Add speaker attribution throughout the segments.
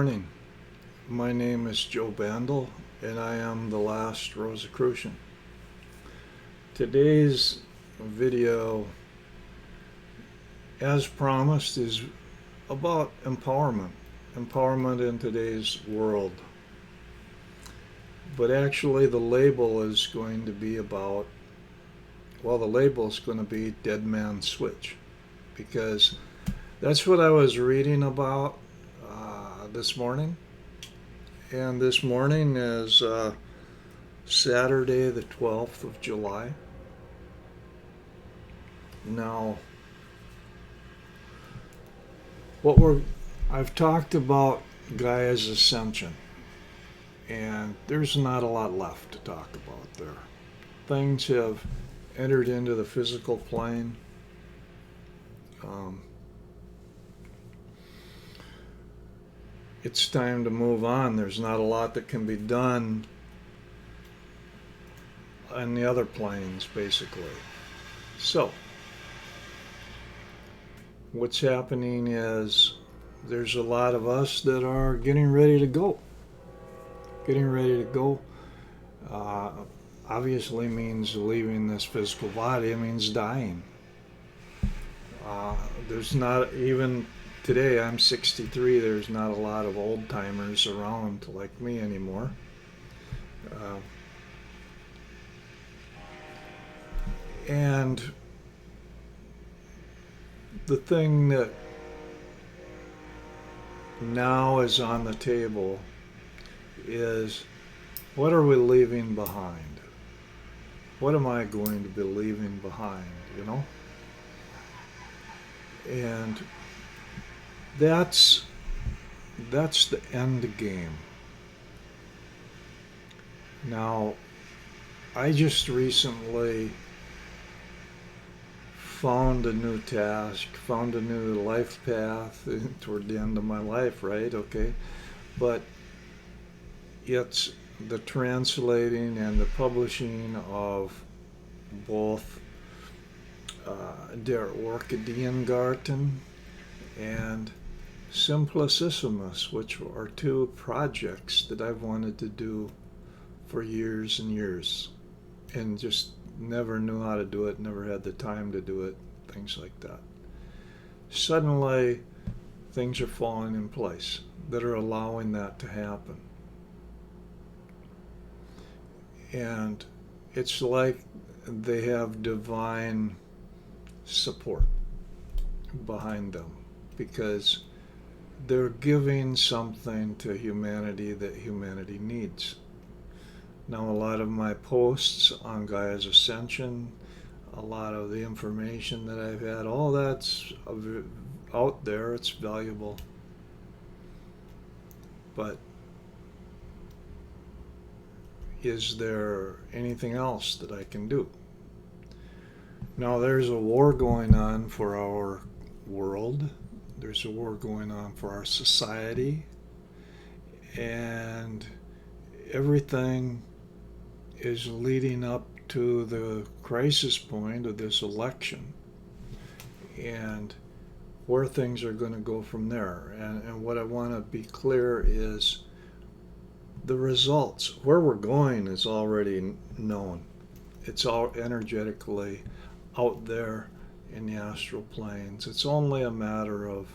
Speaker 1: morning. My name is Joe Bandel, and I am the last Rosicrucian. Today's video, as promised, is about empowerment. Empowerment in today's world. But actually, the label is going to be about, the label is going to be Dead Man's Switch. Because that's what I was reading about this morning. And this morning is Saturday, the 12th of July. Now, I've talked about Gaia's ascension, and there's not a lot left to talk about there. Things have entered into the physical plane. It's time to move on. There's not a lot that can be done on the other planes, basically. So, what's happening is there's a lot of us that are getting ready to go. Getting ready to go obviously means leaving this physical body. It means dying. There's not even today, I'm 63, there's not a lot of old timers around like me anymore. And the thing that now is on the table is, what are we leaving behind? What am I going to be leaving behind, And that's the end game. Now, I just recently found a new task, found a new life path toward the end of my life, right? Okay. But it's the translating and the publishing of both Der Orchideengarten and Simplicissimus, which are two projects that I've wanted to do for years and years, and just never knew how to do it, never had the time to do it, things like that. Suddenly, things are falling in place that are allowing that to happen. And it's like they have divine support behind them, because they're giving something to humanity that humanity needs. Now, a lot of my posts on Gaia's Ascension, a lot of the information that I've had, all that's out there, it's valuable. But is there anything else that I can do? Now, there's a war going on for our world. There's a war going on for our society. And everything is leading up to the crisis point of this election and where things are going to go from there. And what I want to be clear is the results. Where we're going is already known. It's all energetically out there in the astral planes. It's only a matter of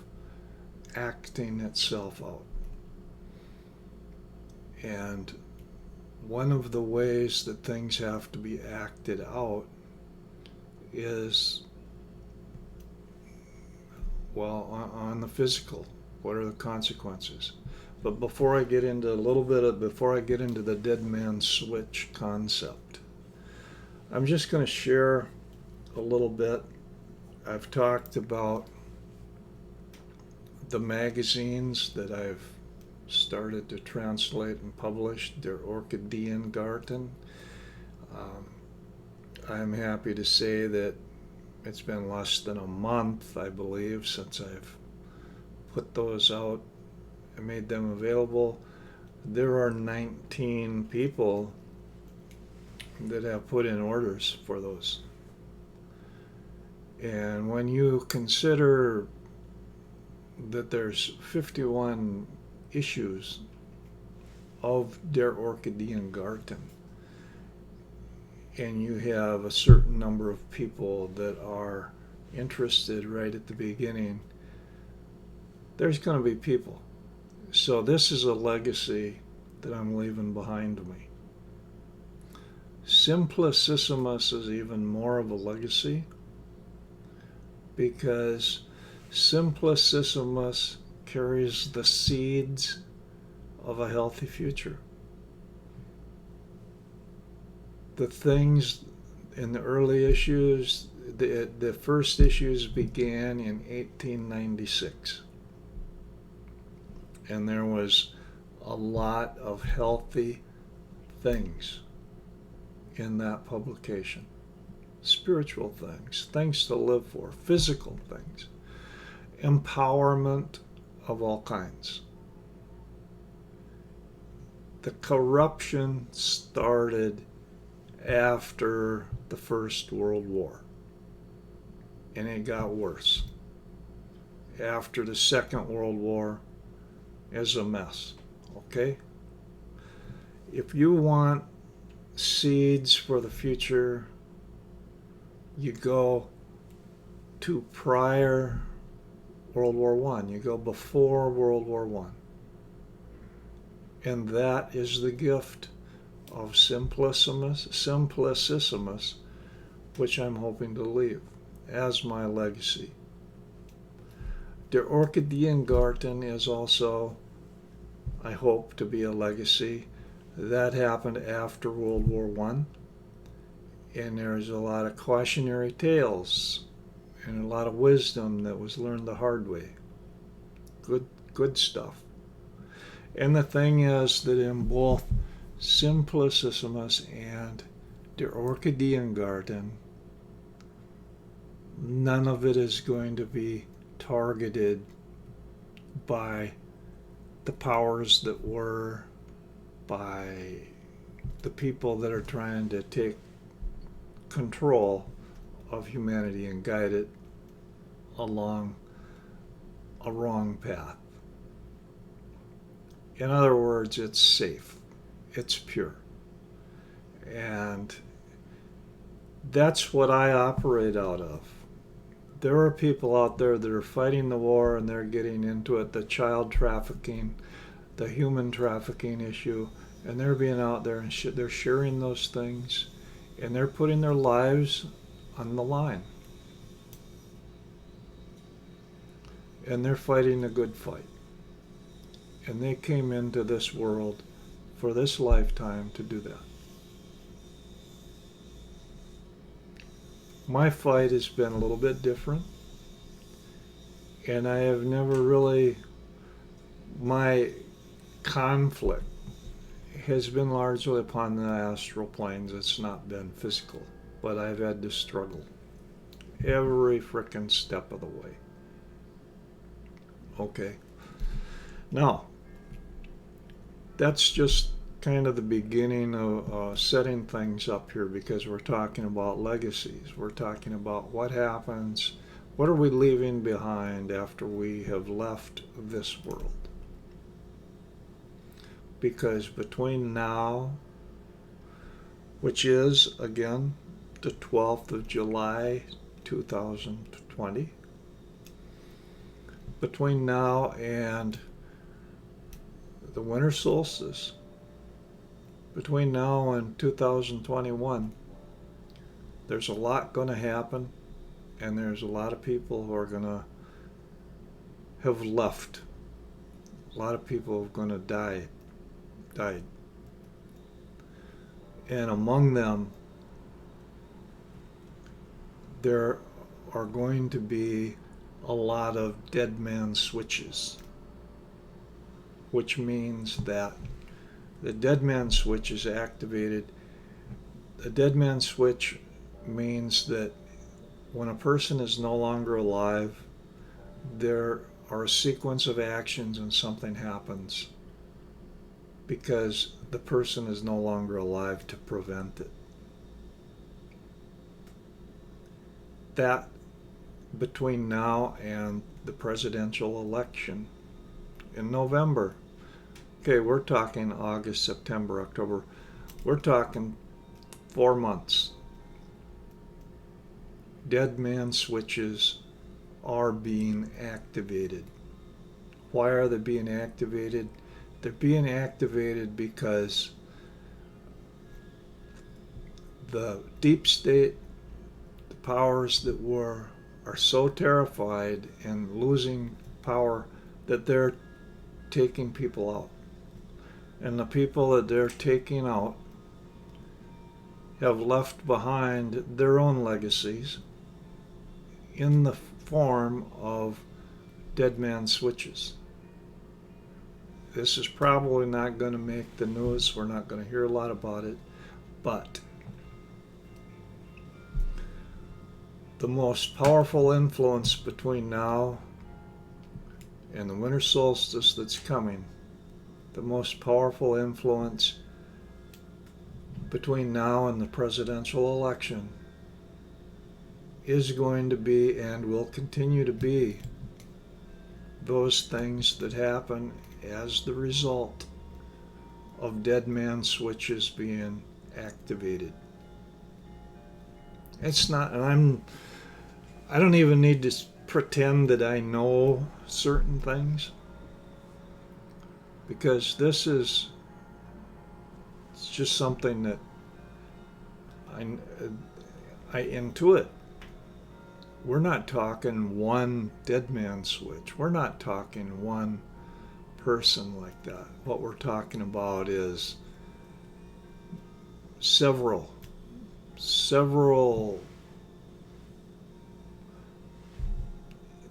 Speaker 1: acting itself out. And one of the ways that things have to be acted out is, on the physical. What are the consequences? But before I get into the dead man's switch concept, I'm just going to share a little bit. I've talked about the magazines that I've started to translate and publish, Der Orchideengarten. I'm happy to say that it's been less than a month, I believe, since I've put those out and made them available. There are 19 people that have put in orders for those. And when you consider that there's 51 issues of Der Orchideengarten, and you have a certain number of people that are interested right at the beginning, there's going to be people. So this is a legacy that I'm leaving behind me. Simplicissimus is even more of a legacy because Simplicissimus carries the seeds of a healthy future. The things in the early issues, the first issues began in 1896. And there was a lot of healthy things in that publication. Spiritual things, things to live for, physical things, empowerment of all kinds. The corruption started after the First World War, and it got worse. After the Second World War is a mess, okay? If you want seeds for the future, you go to prior World War I. You go before World War I. And that is the gift of Simplicissimus, which I'm hoping to leave as my legacy. Der Orchideengarten is also, I hope, to be a legacy. That happened after World War I, and there's a lot of cautionary tales and a lot of wisdom that was learned the hard way. Good stuff. And the thing is that in both Simplicissimus and Der Orchideengarten, none of it is going to be targeted by the powers that were, by the people that are trying to take control of humanity and guide it along a wrong path. In other words, it's safe, it's pure. And that's what I operate out of. There are people out there that are fighting the war and they're getting into it, the child trafficking, the human trafficking issue, and they're being out there and they're sharing those things, and they're putting their lives on the line. And they're fighting a good fight. And they came into this world for this lifetime to do that. My fight has been a little bit different, and I have never really, my conflict has been largely upon the astral planes. It's not been physical, but I've had to struggle every frickin' step of the way. Okay. Now, that's just kind of the beginning of setting things up here, because we're talking about legacies. We're talking about what happens, what are we leaving behind after we have left this world. Because between now, which is, again, the 12th of July, 2020, between now and the winter solstice, between now and 2021, there's a lot going to happen, and there's a lot of people who are going to have left. A lot of people are going to died. And among them, there are going to be a lot of dead man switches, which means that the dead man switch is activated. The dead man switch means that when a person is no longer alive, there are a sequence of actions and something happens because the person is no longer alive to prevent it. That, between now and the presidential election in November, Okay, we're talking August, September, October. We're talking 4 months. Dead man switches are being activated. Why are they being activated? They're being activated because the deep state, the powers that are so terrified and losing power that they're taking people out. And the people that they're taking out have left behind their own legacies in the form of dead man switches. This is probably not going to make the news. We're not going to hear a lot about it. But the most powerful influence between now and the winter solstice that's coming, the most powerful influence between now and the presidential election is going to be and will continue to be those things that happen as the result of dead man switches being activated. It's not, and I don't even need to pretend that I know certain things, because it's just something that I intuit. We're not talking one dead man switch. We're not talking one person like that. What we're talking about is several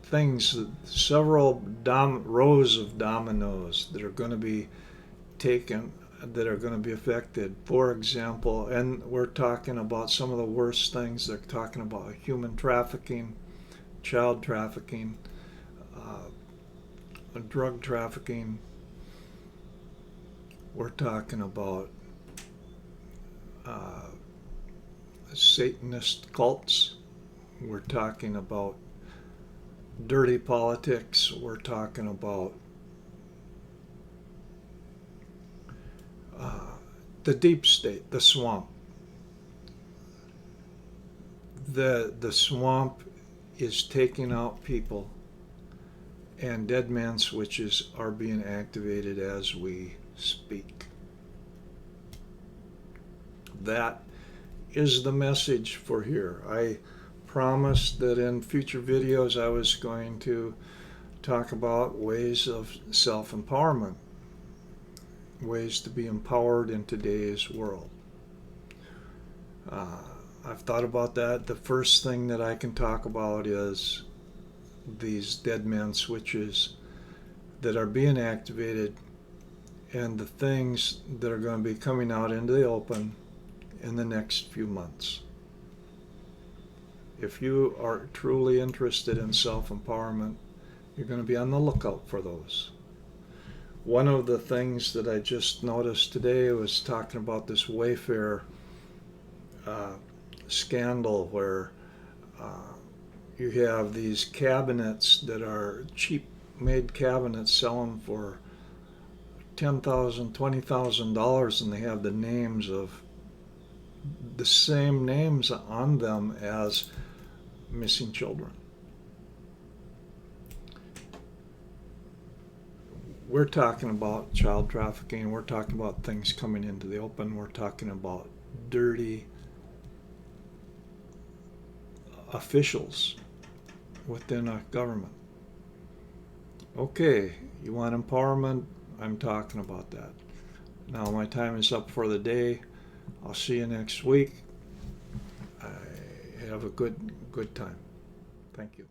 Speaker 1: things, several rows of dominoes that are going to be taken, that are going to be affected. For example, and we're talking about some of the worst things. They're talking about human trafficking, child trafficking, drug trafficking. We're talking about Satanist cults. We're talking about dirty politics. We're talking about the deep state, the swamp. The swamp is taking out people, and dead man switches are being activated as we speak. That is the message for here. I promised that in future videos I was going to talk about ways of self-empowerment, ways to be empowered in today's world. I've thought about that. The first thing that I can talk about is these dead man switches that are being activated, and the things that are going to be coming out into the open in the next few months. If you are truly interested in self-empowerment, you're going to be on the lookout for those. One of the things that I just noticed today was talking about this Wayfair scandal, where you have these cabinets that are cheap made cabinets selling for $10,000, $20,000, and they have the names of the same names on them as missing children. We're talking about child trafficking. We're talking about things coming into the open. We're talking about dirty officials within a government. Okay, you want empowerment? I'm talking about that. Now my time is up for the day. I'll see you next week. Have a good time. Thank you.